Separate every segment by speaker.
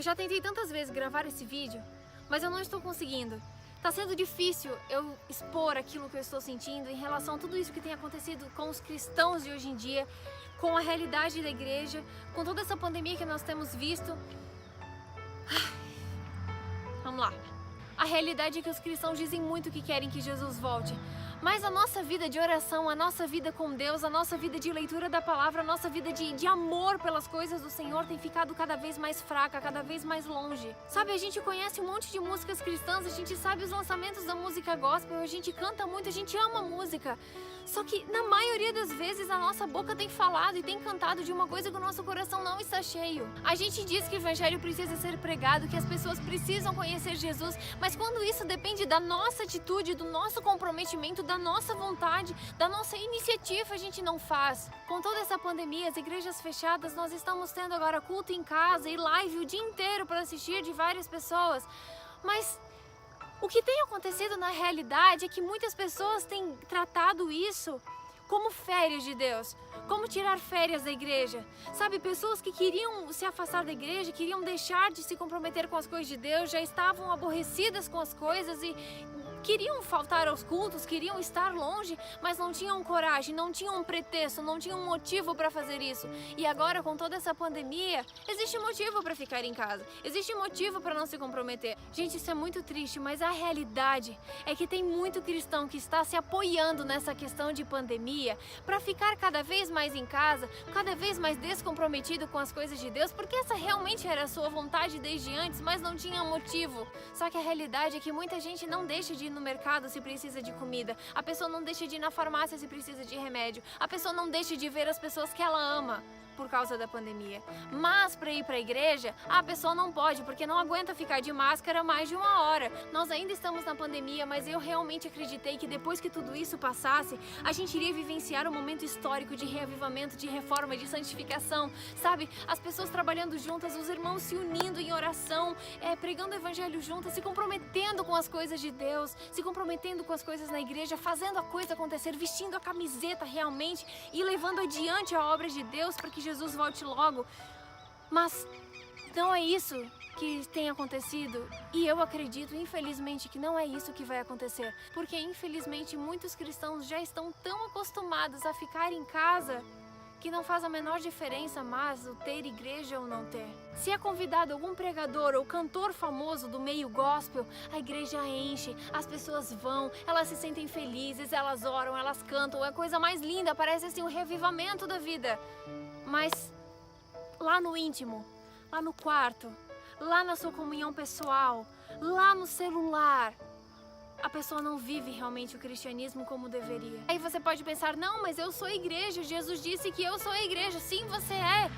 Speaker 1: já tentei tantas vezes gravar esse vídeo, mas eu não estou conseguindo. Tá sendo difícil eu expor aquilo que eu estou sentindo em relação a tudo isso que tem acontecido com os cristãos de hoje em dia, com a realidade da igreja, com toda essa pandemia que nós temos visto. Vamos lá. A realidade é que os cristãos dizem muito que querem que Jesus volte. Mas a nossa vida de oração, a nossa vida com Deus, a nossa vida de leitura da palavra, a nossa vida de amor pelas coisas do Senhor tem ficado cada vez mais fraca, cada vez mais longe. Sabe, a gente conhece um monte de músicas cristãs, a gente sabe os lançamentos da música gospel, a gente canta muito, a gente ama música. Só que na maioria das vezes a nossa boca tem falado e tem cantado de uma coisa que o nosso coração não está cheio. A gente diz que o evangelho precisa ser pregado, que as pessoas precisam conhecer Jesus, mas quando isso depende da nossa atitude, do nosso comprometimento, da nossa vontade, da nossa iniciativa, a gente não faz. Com toda essa pandemia, as igrejas fechadas, nós estamos tendo agora culto em casa e live o dia inteiro para assistir de várias pessoas. Mas o que tem acontecido na realidade é que muitas pessoas têm tratado isso como férias de Deus, como tirar férias da igreja. Sabe, pessoas que queriam se afastar da igreja, queriam deixar de se comprometer com as coisas de Deus, já estavam aborrecidas com as coisas e queriam faltar aos cultos, queriam estar longe, mas não tinham coragem, não tinham um pretexto, não tinham um motivo para fazer isso. E agora, com toda essa pandemia, existe motivo para ficar em casa, existe motivo para não se comprometer. Gente, isso é muito triste, mas a realidade é que tem muito cristão que está se apoiando nessa questão de pandemia para ficar cada vez mais em casa, cada vez mais descomprometido com as coisas de Deus, porque essa realmente era a sua vontade desde antes, mas não tinha motivo. Só que a realidade é que muita gente não deixa de ir no mercado se precisa de comida, a pessoa não deixa de ir na farmácia se precisa de remédio, a pessoa não deixa de ver as pessoas que ela ama por causa da pandemia. Mas para ir para a igreja, a pessoa não pode, porque não aguenta ficar de máscara mais de 1 hora. Nós ainda estamos na pandemia, mas eu realmente acreditei que depois que tudo isso passasse, a gente iria vivenciar um momento histórico de reavivamento, de reforma, de santificação, sabe? As pessoas trabalhando juntas, os irmãos se unindo em oração, pregando o evangelho juntas, se comprometendo com as coisas de Deus, se comprometendo com as coisas na igreja, fazendo a coisa acontecer, vestindo a camiseta realmente e levando adiante a obra de Deus para que Jesus volte logo. Mas não é isso que tem acontecido, e eu acredito, infelizmente, que não é isso que vai acontecer, porque infelizmente muitos cristãos já estão tão acostumados a ficar em casa que não faz a menor diferença mais o ter igreja ou não ter. Se é convidado algum pregador ou cantor famoso do meio gospel, a igreja enche, as pessoas vão, elas se sentem felizes, elas oram, elas cantam, é a coisa mais linda, parece assim um revivamento da vida. Mas lá no íntimo, lá no quarto, lá na sua comunhão pessoal, lá no celular, a pessoa não vive realmente o cristianismo como deveria. Aí você pode pensar, não, mas eu sou a igreja, Jesus disse que eu sou a igreja. Sim, você é.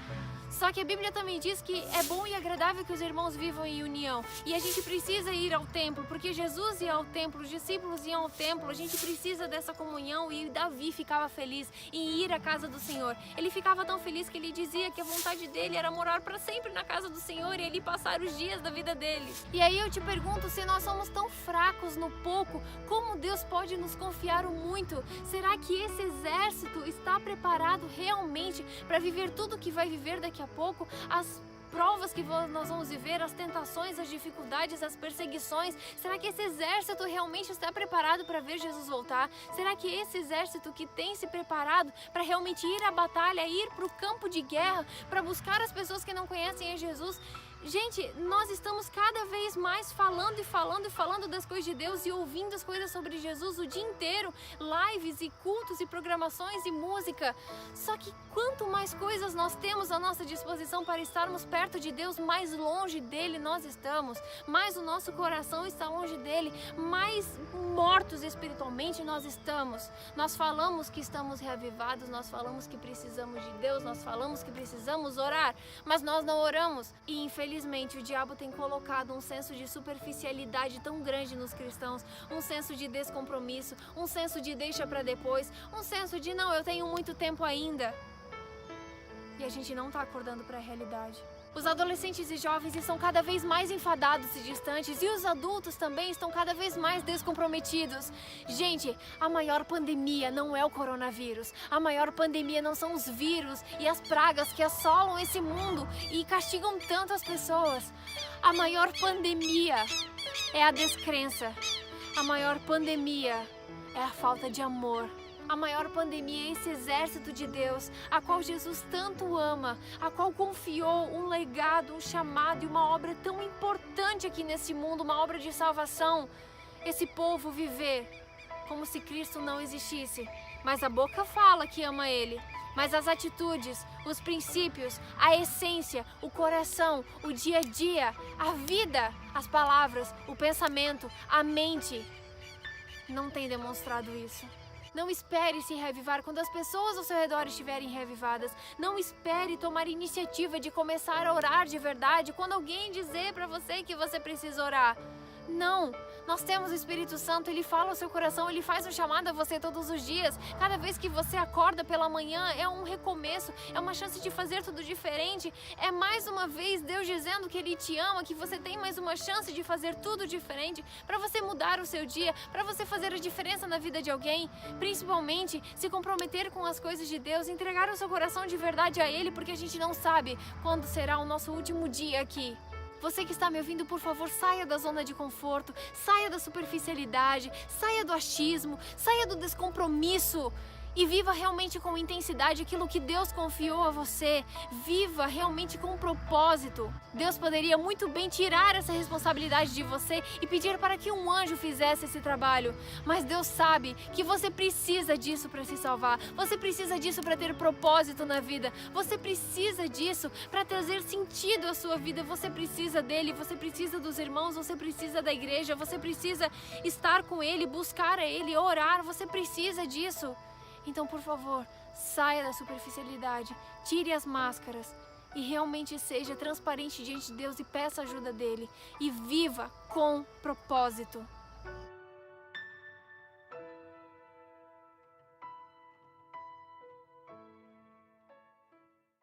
Speaker 1: Só que a Bíblia também diz que é bom e agradável que os irmãos vivam em união. E a gente precisa ir ao templo, porque Jesus ia ao templo, os discípulos iam ao templo. A gente precisa dessa comunhão e Davi ficava feliz em ir à casa do Senhor. Ele ficava tão feliz que ele dizia que a vontade dele era morar para sempre na casa do Senhor e ele passar os dias da vida dele. E aí eu te pergunto, se nós somos tão fracos no pouco, como Deus pode nos confiar o muito? Será que esse exército está preparado realmente para viver tudo que vai viver daqui a pouco, as provas que nós vamos viver, as tentações, as dificuldades, as perseguições? Será que esse exército realmente está preparado para ver Jesus voltar? Será que esse exército que tem se preparado para realmente ir à batalha, ir para o campo de guerra, para buscar as pessoas que não conhecem a Jesus? Gente, nós estamos cada vez mais falando e falando e falando das coisas de Deus e ouvindo as coisas sobre Jesus o dia inteiro, lives e cultos e programações e música. Só que quanto mais coisas nós temos à nossa disposição para estarmos perto de Deus, mais longe dele nós estamos, mais o nosso coração está longe dele, mais mortos espiritualmente nós estamos. Nós falamos que estamos reavivados, nós falamos que precisamos de Deus, nós falamos que precisamos orar, mas nós não oramos. E infelizmente o diabo tem colocado um senso de superficialidade tão grande nos cristãos, um senso de descompromisso, um senso de deixa para depois, um senso de não, eu tenho muito tempo ainda. E a gente não está acordando para a realidade. Os adolescentes e jovens estão cada vez mais enfadados e distantes, e os adultos também estão cada vez mais descomprometidos. Gente, a maior pandemia não é o coronavírus. A maior pandemia não são os vírus e as pragas que assolam esse mundo e castigam tanto as pessoas. A maior pandemia é a descrença. A maior pandemia é a falta de amor. A maior pandemia é esse exército de Deus, a qual Jesus tanto ama, a qual confiou um legado, um chamado e uma obra tão importante aqui nesse mundo, uma obra de salvação. Esse povo viver como se Cristo não existisse, mas a boca fala que ama Ele. Mas as atitudes, os princípios, a essência, o coração, o dia a dia, a vida, as palavras, o pensamento, a mente, não tem demonstrado isso. Não espere se reavivar quando as pessoas ao seu redor estiverem reavivadas. Não espere tomar iniciativa de começar a orar de verdade quando alguém dizer para você que você precisa orar. Não, nós temos o Espírito Santo, Ele fala ao seu coração, Ele faz um chamado a você todos os dias. Cada vez que você acorda pela manhã é um recomeço, é uma chance de fazer tudo diferente. É mais uma vez Deus dizendo que Ele te ama, que você tem mais uma chance de fazer tudo diferente, para você mudar o seu dia, para você fazer a diferença na vida de alguém. Principalmente se comprometer com as coisas de Deus, entregar o seu coração de verdade a Ele, porque a gente não sabe quando será o nosso último dia aqui. Você que está me ouvindo, por favor, saia da zona de conforto, saia da superficialidade, saia do achismo, saia do descompromisso e viva realmente com intensidade aquilo que Deus confiou a você. Viva realmente com propósito. Deus poderia muito bem tirar essa responsabilidade de você e pedir para que um anjo fizesse esse trabalho. Mas Deus sabe que você precisa disso para se salvar. Você precisa disso para ter propósito na vida. Você precisa disso para trazer sentido à sua vida. Você precisa dele, você precisa dos irmãos, você precisa da igreja, você precisa estar com ele, buscar a ele, orar. Você precisa disso. Então, por favor, saia da superficialidade, tire as máscaras e realmente seja transparente diante de Deus e peça ajuda dele. E viva com propósito.